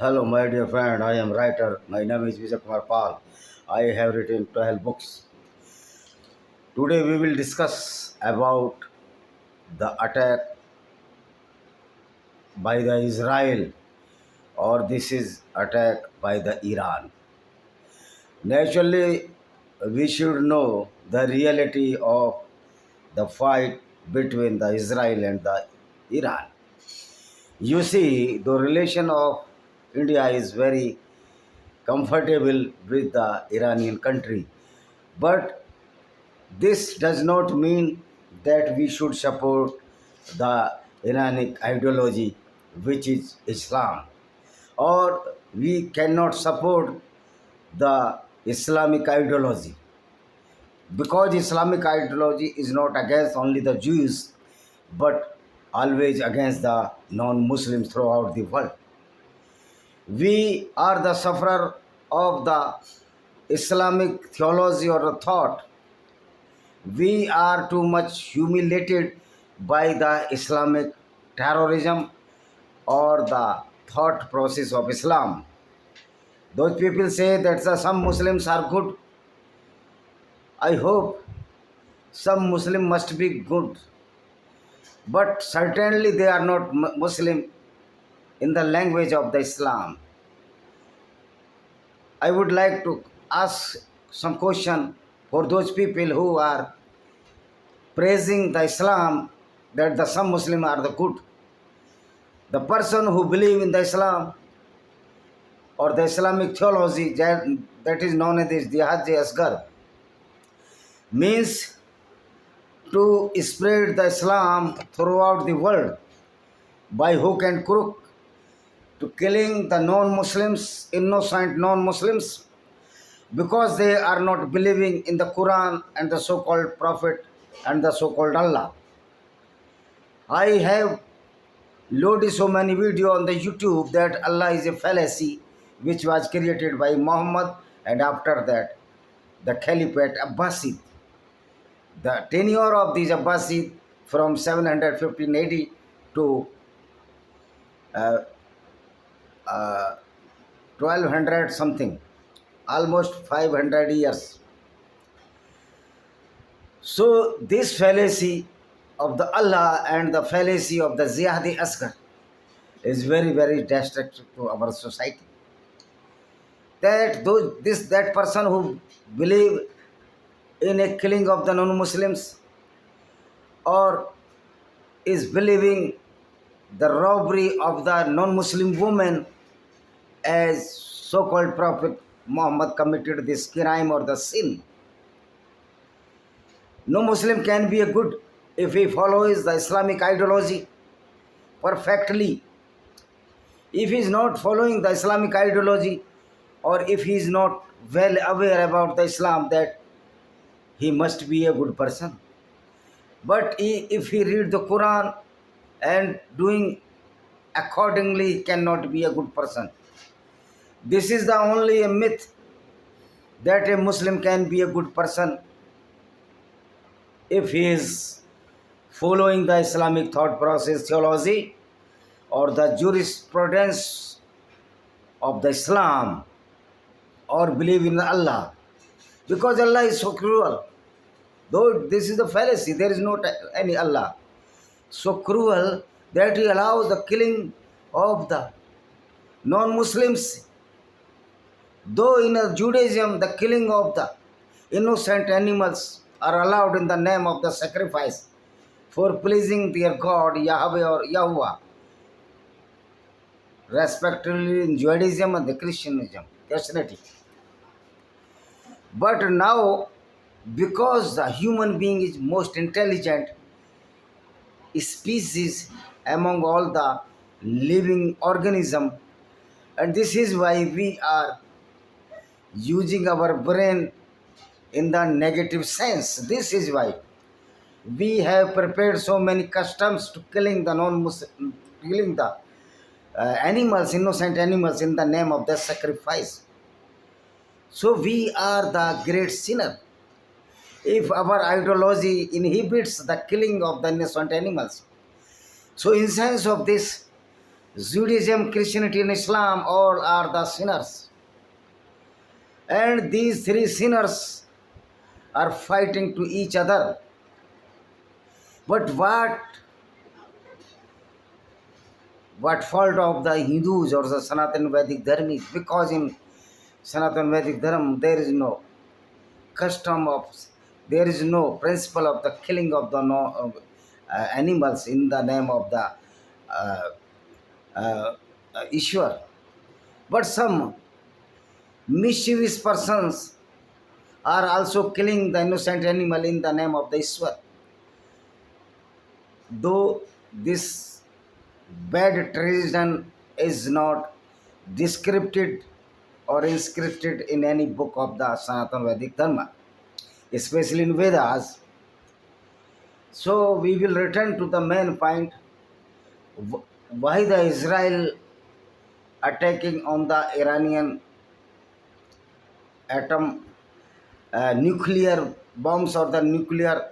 Hello, my dear friend. I am writer. My name is Vijay Kumar Pal. I have written 12 books. Today we will discuss about the attack by the Israel, or this is attack by the Iran. Naturally, we should know the reality of the fight between the Israel and the Iran. You see, the relation of India is very comfortable with the Iranian country, but this does not mean that we should support the Iranic ideology, which is Islam, or we cannot support the Islamic ideology, because Islamic ideology is not against only the Jews but always against the non-Muslims throughout the world. We are the sufferer of the Islamic theology or the thought. We are too much humiliated by the Islamic terrorism or the thought process of Islam. Those people say that some Muslims are good. I hope some Muslim must be good, but certainly they are not Muslim in the language of the Islam. I would like to ask some question for those people who are praising the Islam, that the some Muslim are the good. The person who believe in the Islam or the Islamic theology, that is known as the Jihad Asgar, means to spread the Islam throughout the world by hook and crook, to killing the non-Muslims, innocent non-Muslims, because they are not believing in the Quran and the so-called Prophet and the so-called Allah. I have loaded so many videos on the YouTube that Allah is a fallacy which was created by Muhammad, and after that the Caliphate Abbasid. The tenure of these Abbasid from 715 AD to uh, 1200 something, almost 500 years. So this fallacy of the Allah and the fallacy of the Jihadi Asgar is very, very destructive to our society. That person who believe in a killing of the non-Muslims, or is believing the robbery of the non-Muslim woman, as so-called Prophet Muhammad committed this crime or the sin. No Muslim can be a good if he follows the Islamic ideology perfectly. If he is not following the Islamic ideology, or if he is not well aware about the Islam, that he must be a good person. But if he read the Quran and doing accordingly, he cannot be a good person. This is the only a myth that a Muslim can be a good person if he is following the Islamic thought process, theology, or the jurisprudence of the Islam, or believe in Allah. Because Allah is so cruel. Though this is the fallacy, there is not any Allah. So cruel that he allows the killing of the non-Muslims. Though in Judaism, the killing of the innocent animals are allowed in the name of the sacrifice for pleasing their God, Yahweh or Yahuwah, respectively in Judaism and the Christianity. But now, because the human being is most intelligent species among all the living organism, and this is why we are using our brain in the negative sense. This is why we have prepared so many customs to killing the killing the animals, innocent animals, in the name of the sacrifice. So we are the great sinner if our ideology inhibits the killing of the innocent animals. So in sense of this, Judaism, Christianity, and Islam all are the sinners. And these three sinners are fighting to each other. But what fault of the Hindus or the Sanatan Vedic Dharmis? Because in Sanatan Vedic Dharma there is no custom of, there is no principle of the killing of the animals in the name of the uh, uh, Ishwar. But some mischievous persons are also killing the innocent animal in the name of the Ishwar. Though this bad tradition is not descripted or inscripted in any book of the Sanatana Vedic Dharma, especially in Vedas. So we will return to the main point, why the Israel attacking on the Iranian atom nuclear bombs or the nuclear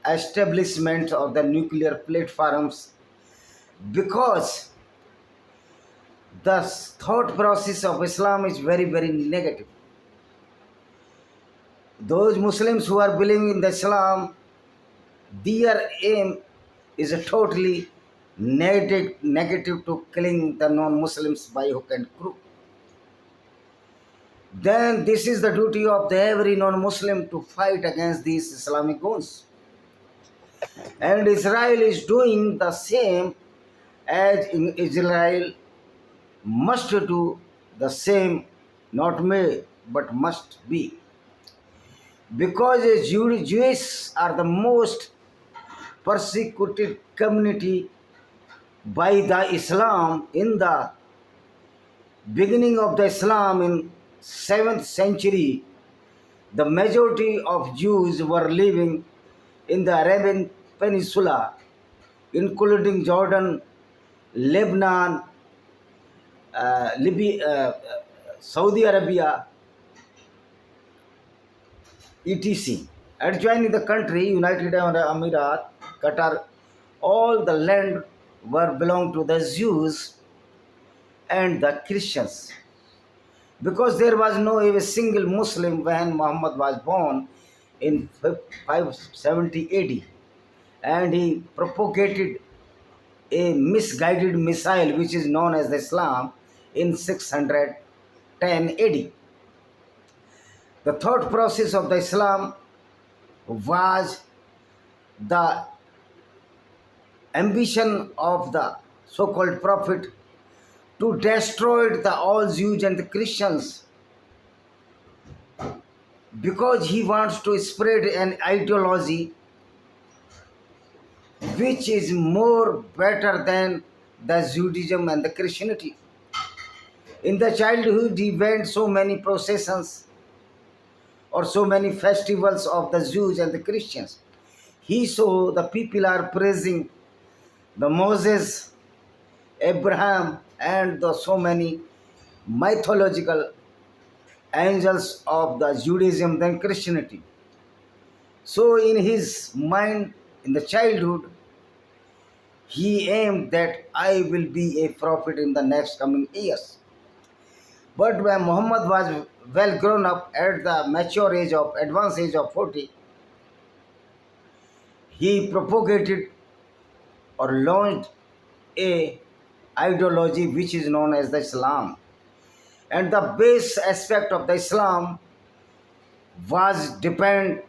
establishment or the nuclear platforms, because the thought process of Islam is very, very negative. Those Muslims who are believing in the Islam, their aim is a totally negative to killing the non-Muslims by hook and crook. Then this is the duty of the every non-Muslim to fight against these Islamic goons. And Israel is doing the same, as in Israel must do the same, not may, but must be. Because Jews are the most persecuted community by the Islam in the beginning of the Islam in 7th century. The majority of Jews were living in the Arabian Peninsula, including Jordan, Lebanon, Libya, Saudi Arabia, etc. Adjoining the country, United Arab Emirates, Qatar, all the land were belonged to the Jews and the Christians. Because there was no a single Muslim when Muhammad was born in 570 AD, and he propagated a misguided missile which is known as Islam in 610 AD. The thought process of the Islam was the ambition of the so-called prophet to destroy the all Jews and the Christians, because he wants to spread an ideology which is more better than the Judaism and the Christianity. In the childhood, he went so many processions or so many festivals of the Jews and the Christians. He saw the people are praising the Moses, Abraham, and the so many mythological angels of the Judaism and Christianity. So in his mind, in the childhood, he aimed that I will be a prophet in the next coming years. But when Muhammad was well grown up at the mature age of advanced age of 40, he propagated or launched a ideology which is known as the Islam. And the base aspect of the Islam was depend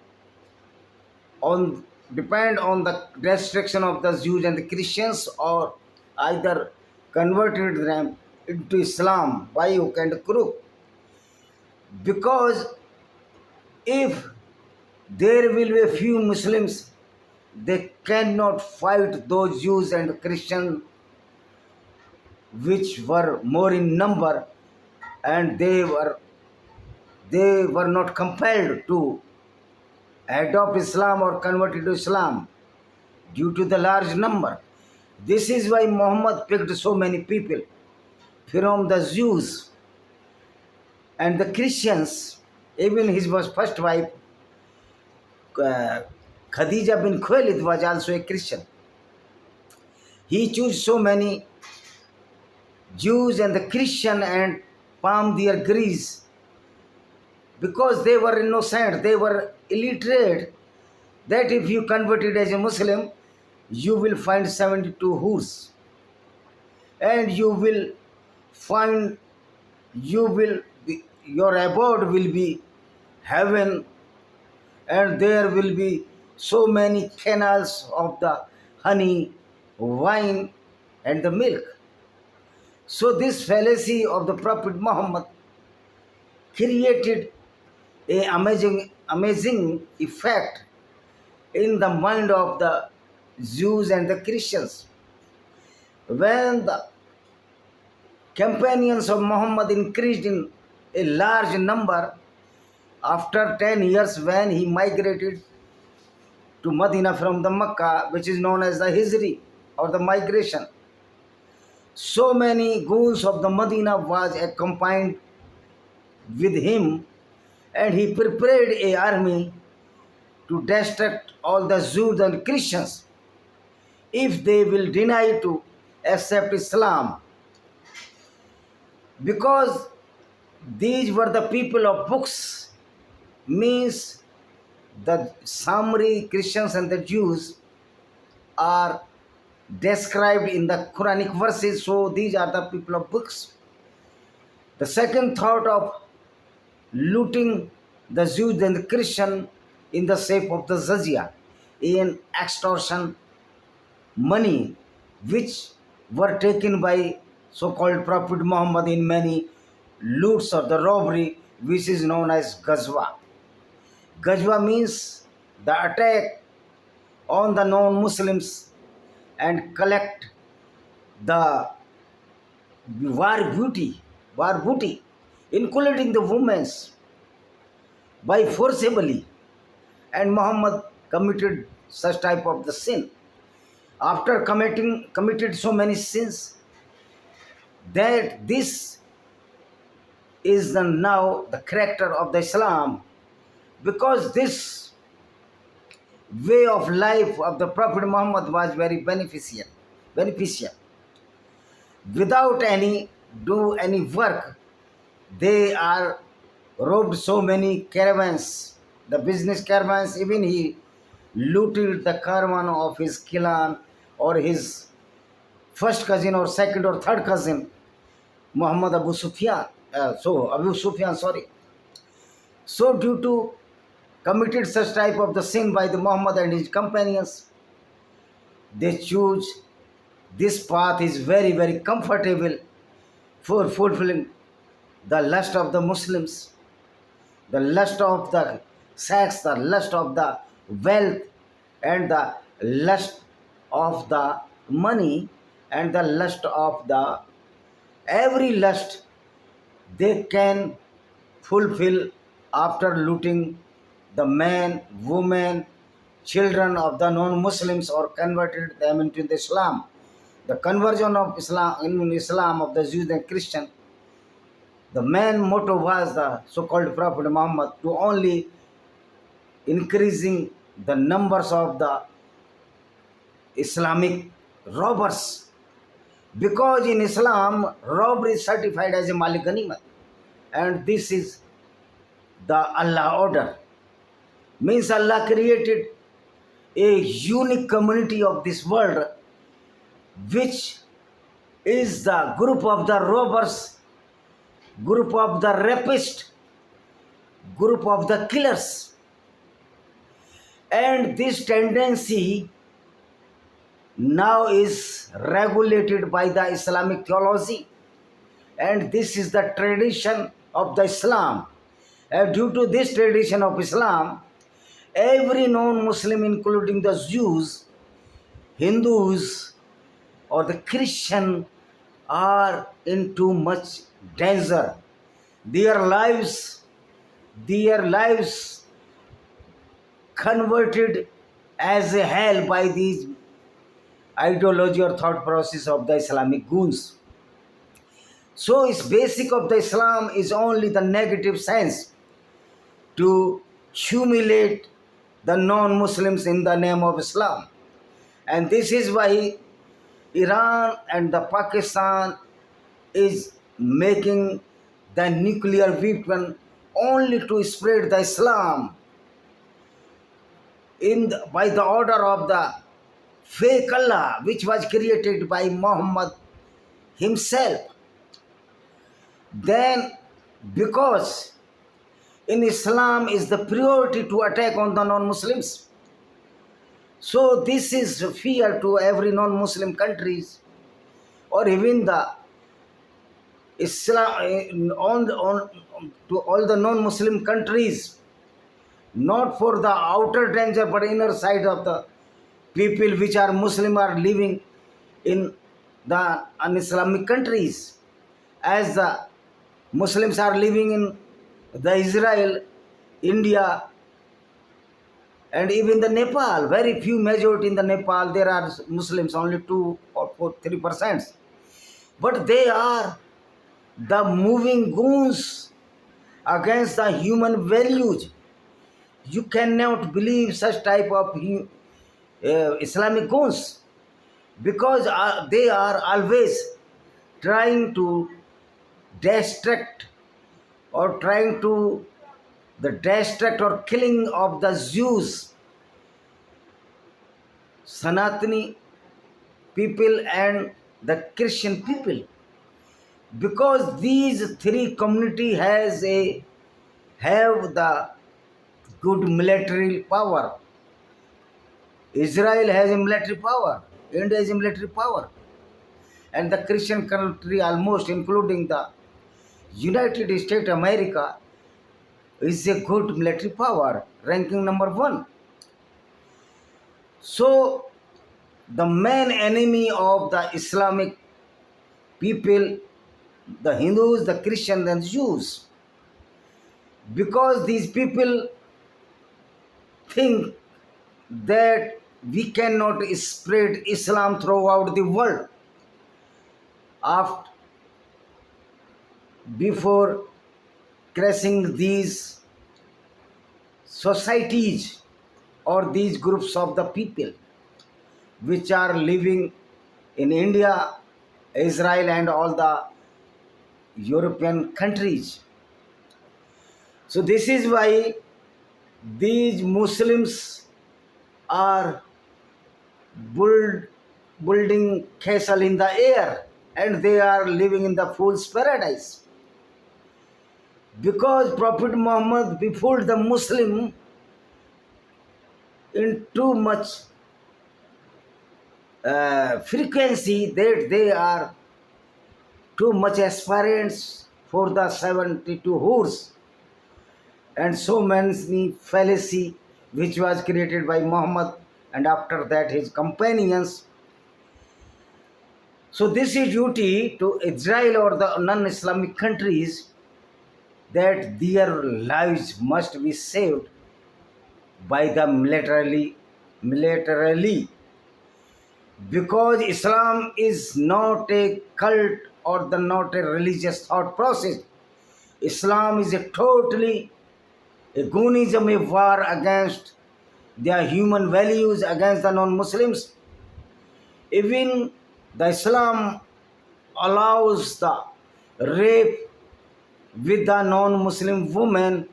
on the destruction of the Jews and the Christians, or either converted them into Islam by hook and crook. Because if there will be a few Muslims, they cannot fight those Jews and Christians which were more in number, and they were not compelled to adopt Islam or convert to Islam due to the large number. This is why Muhammad picked so many people from the Jews and the Christians. Even his first wife, uh, Khadija bin Khuwailid, was also a Christian. He chose so many Jews and the Christian and palm their grease because they were innocent, they were illiterate. That if you converted as a Muslim, you will find 72 hoods, and you will find your abode will be heaven, and there will be so many canals of the honey, wine, and the milk. So this fallacy of the Prophet Muhammad created a amazing effect in the mind of the Jews and the Christians. When the companions of Muhammad increased in a large number after 10 years, when he migrated to Medina from the Mecca, which is known as the Hijri or the migration, so many ghouls of the Medina was accompanied with him, and he prepared a army to destruct all the Jews and Christians if they will deny to accept Islam, because these were the people of books, means the summary Christians and the Jews are described in the Quranic verses, so these are the people of books. The second thought of looting the Jews and the Christian in the shape of the jizya, in extortion money, which were taken by so-called Prophet Muhammad in many loots or the robbery, which is known as Ghazwa. Ghazwa means the attack on the non-Muslims and collect the war booty, including the women's, by forcibly. And Muhammad committed such type of the sin. After committed so many sins, that this is now the character of the Islam, because this way of life of the Prophet Muhammad was very beneficial. Without any work, they are robbed so many caravans, the business caravans. Even he looted the caravan of his clan or his first cousin or second or third cousin, Muhammad Abu Sufyan. Abu Sufyan, sorry. So due to committed such type of the sin by the Muhammad and his companions, they choose this path is very comfortable for fulfilling the lust of the Muslims, the lust of the sex, the lust of the wealth, and the lust of the money, and the lust of the every lust they can fulfill after looting the men, women, children of the non-Muslims or converted them into the Islam. The conversion of Islam in Islam of the Jews and Christians, the main motto was the so-called Prophet Muhammad to only increasing the numbers of the Islamic robbers, because in Islam robbery is certified as a mali ganimat, and this is the Allah order. Means Allah created a unique community of this world, which is the group of the robbers, group of the rapists, group of the killers. And this tendency now is regulated by the Islamic theology, and this is the tradition of the Islam. And due to this tradition of Islam, every non-Muslim, including the Jews, Hindus, or the Christian, are in too much danger. Their lives converted as a hell by these ideology or thought process of the Islamic goons. So its basic of the Islam is only the negative sense to humiliate the non-Muslims in the name of Islam. And this is why Iran and the Pakistan is making the nuclear weapon only to spread the Islam by the order of the fake Allah, which was created by Muhammad himself. Then, because in Islam is the priority to attack on the non-Muslims, so this is fear to every non-Muslim countries, or even the Islam to all the non-Muslim countries, not for the outer danger but inner side of the people which are Muslim are living in the un-Islamic countries, as the Muslims are living in the Israel, India, and even the Nepal. Very few majority in the Nepal. There are Muslims, only 2 or 4, 3%. But they are the moving goons against the human values. You cannot believe such type of Islamic goons, because they are always trying to distract or trying to the distract or killing of the Jews, Sanatani people and the Christian people, because these three community have the good military power. Israel has a military power, India has a military power, and the Christian country almost including the United States America is a good military power, ranking number 1. So the main enemy of the Islamic people, the Hindus, the Christians and Jews, because these people think that we cannot spread Islam throughout the world after before crashing these societies or these groups of the people which are living in India, Israel and all the European countries. So this is why these Muslims are building castle in the air and they are living in the fool's paradise. Because Prophet Muhammad befooled the Muslim in too much frequency that they are too much aspirants for the 72 hurs and so many fallacy which was created by Muhammad and after that his companions. So this is duty to Israel or the non-Islamic countries that their lives must be saved by the militarily, because Islam is not a cult or not a religious thought process. Islam is a totally a goonism, a war against their human values, against the non-Muslims. Even the Islam allows the rape with the non-Muslim women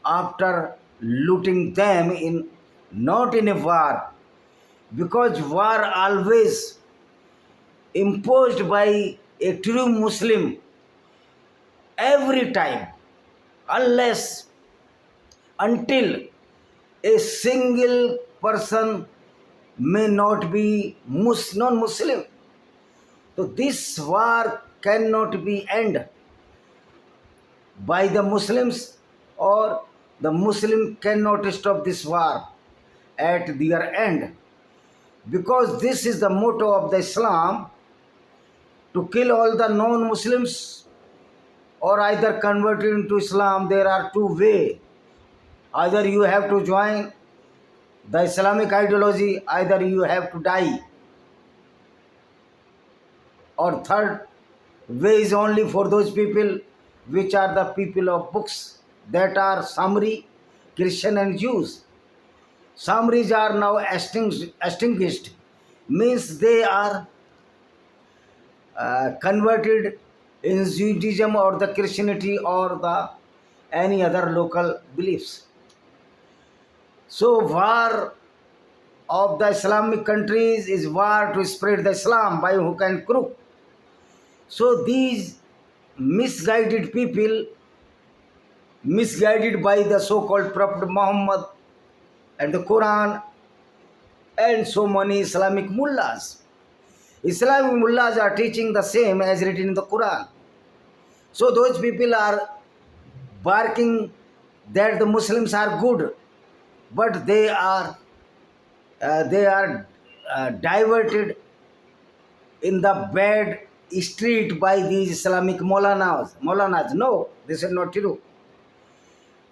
after looting them in not in a war, because war always imposed by a true Muslim every time, unless until a single person may not be non-Muslim. So this war cannot be ended by the Muslims, or the Muslim cannot stop this war at their end, because this is the motto of the Islam, to kill all the non-Muslims or either convert into Islam. There are two ways. Either you have to join the Islamic ideology, either you have to die. Or third way is only for those people which are the people of books, that are Samri, Christian and Jews. Samris are now extinguished, means they are converted in Judaism or the Christianity or the any other local beliefs. So war of the Islamic countries is war to spread the Islam by hook and crook. So these misguided people, misguided by the so-called Prophet Muhammad and the Quran and so many Islamic mullahs. Islamic mullahs are teaching the same as written in the Quran. So those people are barking that the Muslims are good, but they are diverted in the bad street by these Islamic Maulanas. No, this is not true.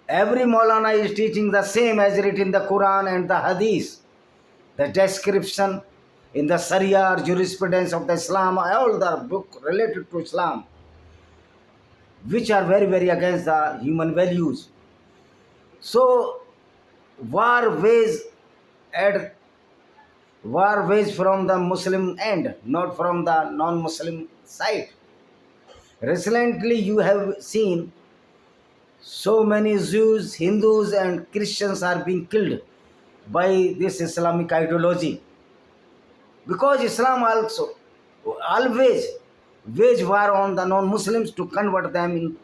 Every Maulana is teaching the same as written in the Quran and the Hadith. The description in the Sharia or jurisprudence of the Islam, all the book related to Islam, which are very, very against the human values. So war waged at war waged from the Muslim end, not from the non-Muslim side. Recently, you have seen so many Jews, Hindus, and Christians are being killed by this Islamic ideology, because Islam also always wage war on the non-Muslims to convert them in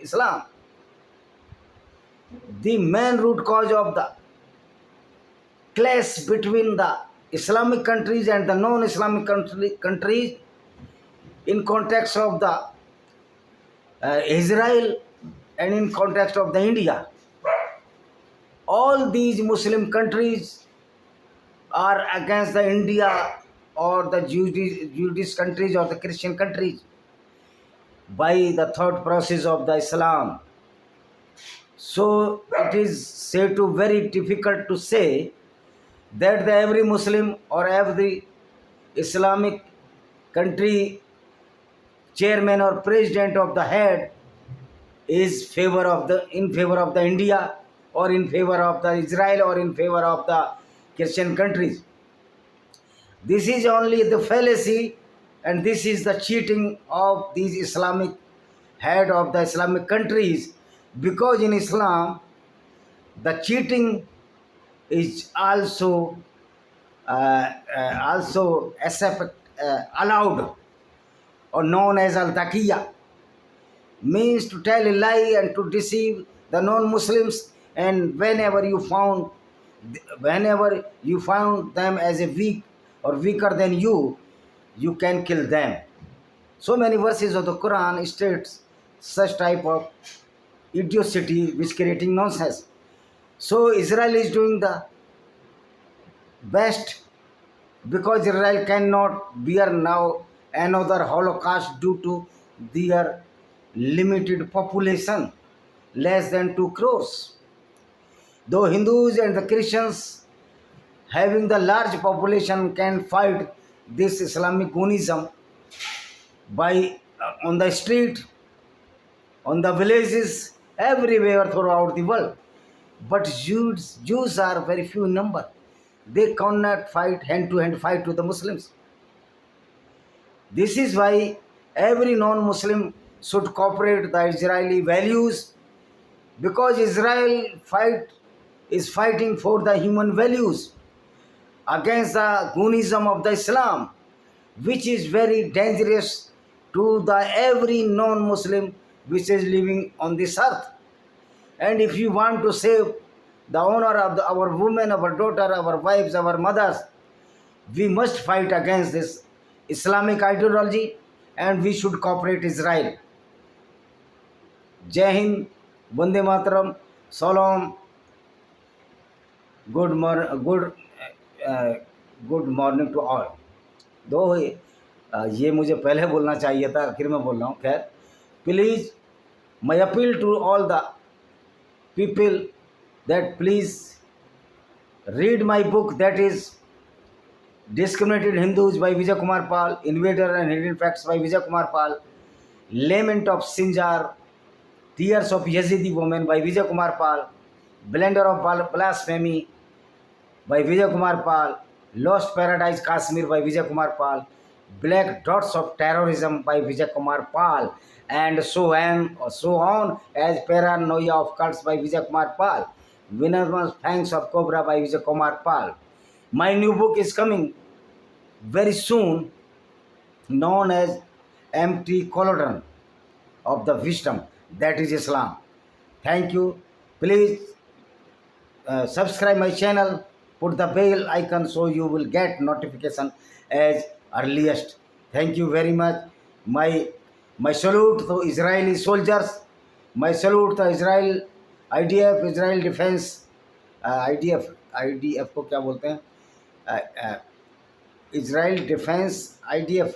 Islam. The main root cause of the clash between the Islamic countries and the non-Islamic countries in context of the Israel and in context of the India. All these Muslim countries are against the India or the Jewish countries or the Christian countries by the thought process of the Islam. So it is said to very difficult to say that every Muslim or every Islamic country chairman or president of the head is in favor of the India or in favor of the Israel or in favor of the Christian countries. This is only the fallacy, and this is the cheating of these Islamic head of the Islamic countries, because in Islam the cheating is also allowed, or known as al-taqiyya, means to tell a lie and to deceive the non-Muslims, and whenever you found them as a weak or weaker than you can kill them. So many verses of the Quran states such type of idiocy which creating nonsense. So Israel is doing the best, because Israel cannot bear now another Holocaust due to their limited population, less than 2 crores. Though Hindus and the Christians having the large population can fight this Islamic Unism by on the street, on the villages, everywhere throughout the world. But Jews are very few in number. They cannot fight hand-to-hand fight to the Muslims. This is why every non-Muslim should cooperate the Israeli values, because Israel is fighting for the human values against the Gunism of the Islam, which is very dangerous to the every non-Muslim which is living on this earth. And if you want to save the honor of our women, our daughter, our wives, our mothers, we must fight against this Islamic ideology, and we should cooperate Israel. Jai Hind, Vande Mataram, Salam, good morning to all. दो ये मुझे पहले बोलना चाहिए था, आखिर में बोल रहा हूँ. खैर, please my appeal to all the people that please read my book, that is Discriminated Hindus by Vijay Kumar Pal, Invader and Hidden Facts by Vijay Kumar Pal, Lament of Sinjar, Tears of Yazidi Woman by Vijay Kumar Pal, Blender of Blasphemy by Vijay Kumar Pal, Lost Paradise Kashmir by Vijay Kumar Pal, Black Dots of Terrorism by Vijay Kumar Pal, and so on as Paranoia of Cults by Vijay Kumar Pal, Venomous Fangs of Cobra by Vijay Kumar Pal. My new book is coming very soon, known as Empty Cauldron of the Wisdom, that is Islam. Thank you. Please subscribe my channel, put the bell icon so you will get notification as earliest. Thank you very much. My salute to Israeli soldiers. My salute to Israel, IDF, Israel Defense, IDF को क्या बोलते हैं? Israel Defense, IDF.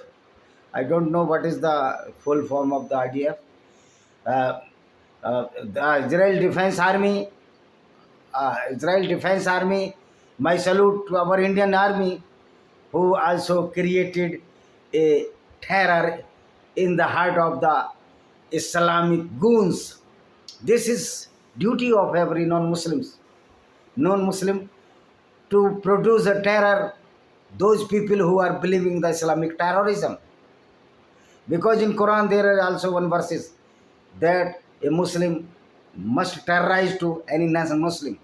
I don't know what is the full form of the IDF. Uh, the Israel Defense Army, my salute to our Indian Army, who also created a terror in the heart of the Islamic goons. This is duty of every non-Muslim to produce a terror, those people who are believing the Islamic terrorism. Because in Quran there are also one verses that a Muslim must terrorize to any non-Muslim.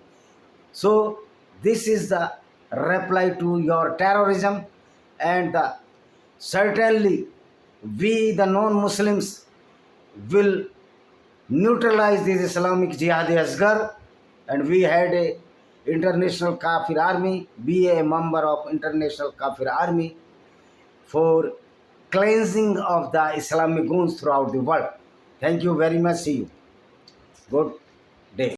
So this is the reply to your terrorism, and certainly we the non-Muslims will neutralize this Islamic Jihadi Asghar, and we had a international Kafir army, be a member of international Kafir army for cleansing of the Islamic goons throughout the world. Thank you very much. See you. Good.